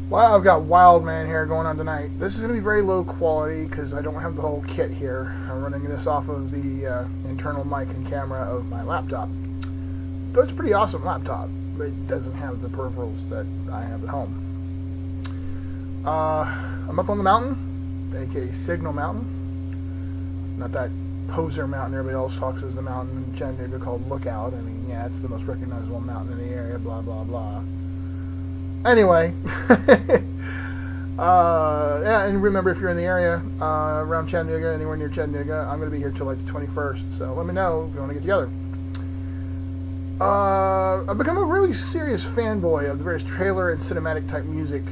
Well, I've got Wildman here going on tonight. This is going to be very low quality because I don't have the whole kit here. I'm running this off of the internal mic and camera of my laptop. But it's a pretty awesome laptop. It doesn't have the peripherals that I have at home. I'm up on the mountain, aka Signal Mountain. Not that poser mountain everybody else talks is the mountain in Chattanooga called Lookout. I mean, yeah, it's the most recognizable mountain in the area, blah, blah, blah. Anyway, yeah, and remember, if you're in the area around Chattanooga, anywhere near Chattanooga, I'm going to be here till like the 21st, so let me know if you want to get together. I've become a really serious fanboy of the various trailer and cinematic type music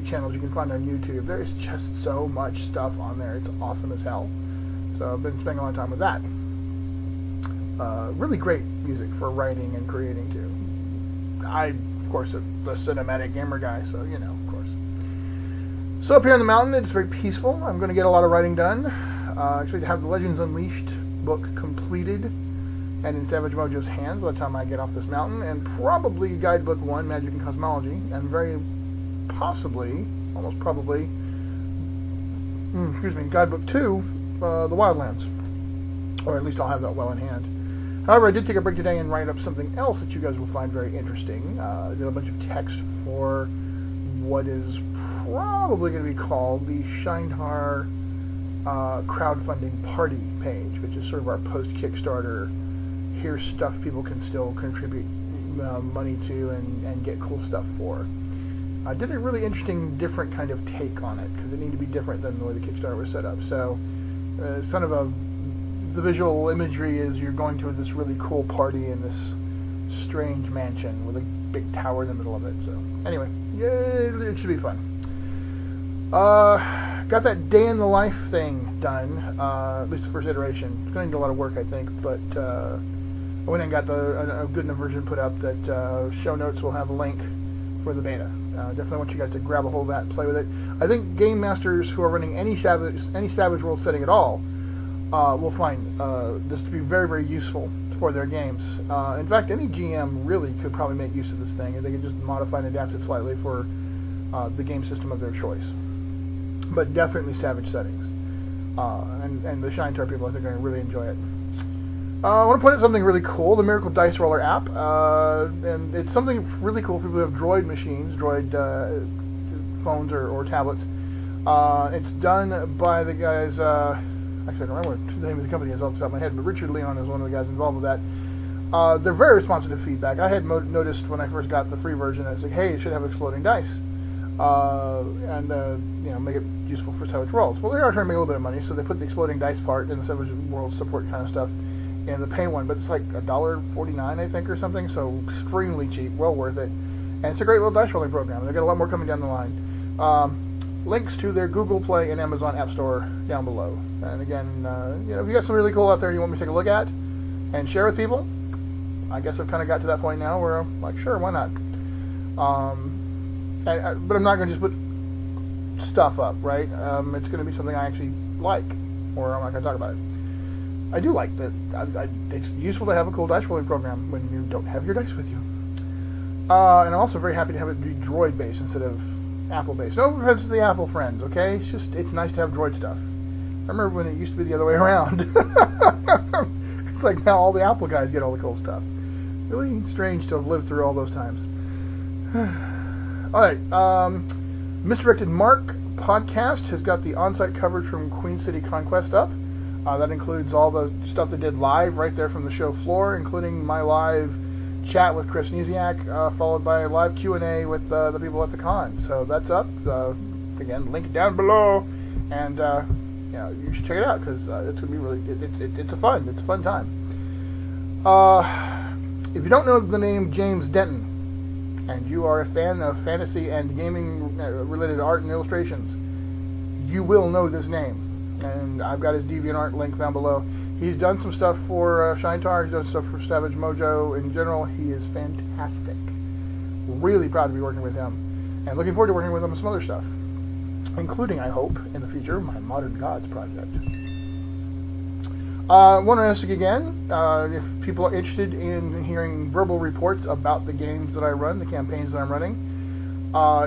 channels you can find on YouTube. There's just so much stuff on there. It's awesome as hell. So I've been spending a lot of time with that. Really great music for writing and creating too. Of course, the cinematic gamer guy, so you know, of course. So up here on the mountain, it's very peaceful. I'm going to get a lot of writing done. Actually, to have the Legends Unleashed book completed and in Savage Mojo's hands by the time I get off this mountain, and probably Guidebook I, Magic and Cosmology, and very possibly, almost probably, Guidebook II, the Wildlands. Or at least I'll have that well in hand. However, I did take a break today and write up something else that you guys will find very interesting. I did a bunch of text for what is probably going to be called the Shinetar crowdfunding party page, which is sort of our post-Kickstarter, here's stuff people can still contribute money to and get cool stuff for. I did a really interesting, different kind of take on it, because it needed to be different than the way the Kickstarter was set up. So, it's kind of the visual imagery is you're going to this really cool party in this strange mansion with a big tower in the middle of it. So anyway, yeah, it should be fun. Got that day in the life thing done, at least the first iteration. It's going to need a lot of work, I think, but I went and got a good enough version put up that show notes will have a link for the beta. Definitely want you guys to grab a hold of that and play with it. I think game masters who are running any Savage World setting at all will find this to be very, very useful for their games. In fact, any GM really could probably make use of this thing, and they could just modify and adapt it slightly for the game system of their choice. But definitely Savage settings. And the Shinetar people, I think, are going to really enjoy it. I want to point out something really cool, the Miracle Dice Roller app. And it's something really cool for people who have droid machines, droid phones or tablets. It's done by the guys... Actually, I don't remember what the name of the company is off the top of my head, but Richard Leon is one of the guys involved with that. They're very responsive to feedback. I had noticed when I first got the free version that it's like, hey, it should have exploding dice. And make it useful for Savage Worlds. Well, they are trying to make a little bit of money, so they put the exploding dice part in the Savage Worlds support kind of stuff in the pay one, but it's like $1.49, I think, or something, so extremely cheap, well worth it. And it's a great little dice rolling program. They've got a lot more coming down the line. Links to their Google Play and Amazon App Store down below. And again, if you got something really cool out there you want me to take a look at and share with people, I guess I've kind of got to that point now where I'm like, sure, why not? But I'm not going to just put stuff up, right? It's going to be something I actually like, or I'm not going to talk about it. I do like that. It's useful to have a cool dice rolling program when you don't have your dice with you. And I'm also very happy to have it be droid-based instead of Apple-based. No offense to the Apple friends, okay? It's nice to have droid stuff. I remember when it used to be the other way around. It's like now all the Apple guys get all the cool stuff. Really strange to have lived through all those times. Alright, Misdirected Mark podcast has got the on-site coverage from Queen City Conquest up. That includes all the stuff they did live right there from the show floor, including my live chat with Chris Niziak, followed by a live Q&A with the people at the con. So that's up. Again, link down below, and you should check it out because it's gonna be really. It's a fun time. If you don't know the name James Denton, and you are a fan of fantasy and gaming related art and illustrations, you will know this name. And I've got his DeviantArt link down below. He's done some stuff for Shinetar, he's done stuff for Savage Mojo in general. He is fantastic. Really proud to be working with him. And looking forward to working with him on some other stuff. Including, I hope, in the future, my Modern Gods project. Want to ask again, if people are interested in hearing verbal reports about the games that I run, the campaigns that I'm running,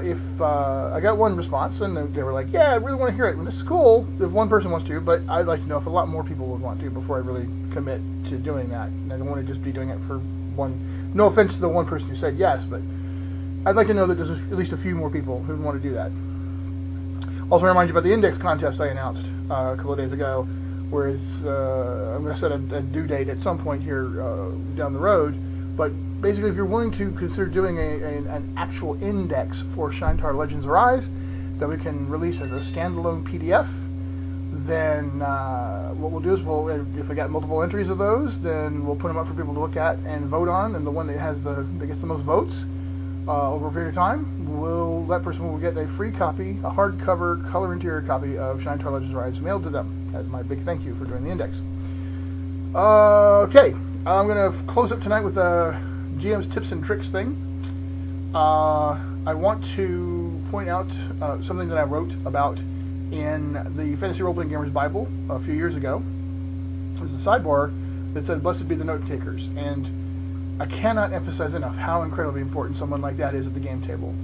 if I got one response, and they were like, "Yeah, I really want to hear it." And this is cool if one person wants to, but I'd like to know if a lot more people would want to before I really commit to doing that. And I don't want to just be doing it for one. No offense to the one person who said yes, but I'd like to know that there's at least a few more people who want to do that. Also, remind you about the index contest I announced a couple of days ago, whereas I'm going to set a due date at some point here down the road. But basically, if you're willing to consider doing an actual index for Shinetar Legends Arise that we can release as a standalone PDF, then what we'll do is if we got multiple entries of those, then we'll put them up for people to look at and vote on, and the one that gets the most votes over a period of time, that person will get a free copy, a hardcover, color interior copy of Shinetar Legends Arise mailed to them as my big thank you for doing the index. Okay. I'm going to close up tonight with a GM's tips and tricks thing. I want to point out something that I wrote about in the Fantasy Role-Playing Gamers Bible a few years ago. There's a sidebar that said, "Blessed be the note takers," and I cannot emphasize enough how incredibly important someone like that is at the game table.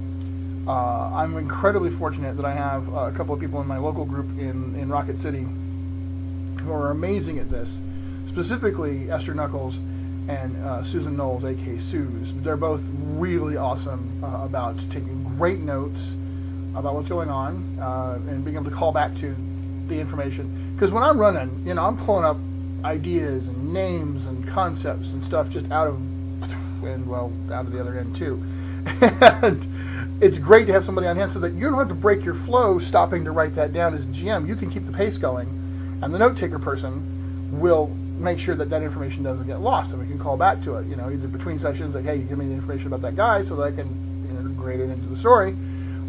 I'm incredibly fortunate that I have a couple of people in my local group in Rocket City who are amazing at this. Specifically, Esther Knuckles and Susan Knowles, a.k.a. Suze. They're both really awesome about taking great notes about what's going on and being able to call back to the information. Because when I'm running, I'm pulling up ideas and names and concepts and stuff just out of the other end too. And it's great to have somebody on hand so that you don't have to break your flow stopping to write that down as a GM. You can keep the pace going, and the note taker person will make sure that information doesn't get lost, and we can call back to it, either between sessions, like, hey, you give me the information about that guy so that I can integrate it into the story,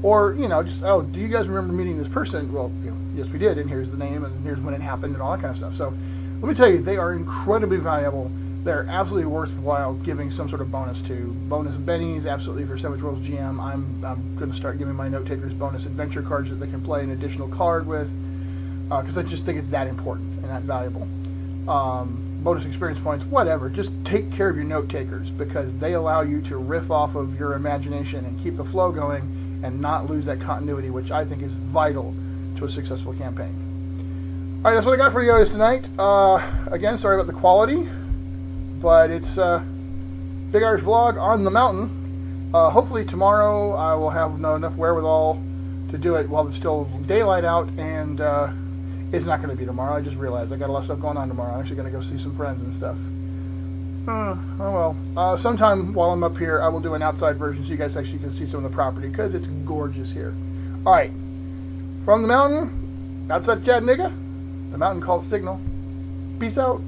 or, just, oh, do you guys remember meeting this person? Well, yes, we did, and here's the name, and here's when it happened, and all that kind of stuff. So, let me tell you, they are incredibly valuable. They're absolutely worthwhile giving some sort of bonus to. Bonus bennies, absolutely, for Savage Worlds GM. I'm going to start giving my note takers bonus adventure cards that they can play an additional card with, because I just think it's that important and that valuable. Bonus experience points, whatever. Just take care of your note takers, because they allow you to riff off of your imagination and keep the flow going and not lose that continuity, which I think is vital to a successful campaign. Alright, that's what I got for you guys tonight. Again, sorry about the quality, but it's Big Irish Vlog on the mountain. Hopefully tomorrow I will have enough wherewithal to do it while it's still daylight out, and it's not going to be tomorrow. I just realized I got a lot of stuff going on tomorrow. I'm actually going to go see some friends and stuff. Oh well. Sometime while I'm up here, I will do an outside version so you guys actually can see some of the property, because it's gorgeous here. Alright. From the mountain, outside Chattanooga, the mountain called Signal. Peace out.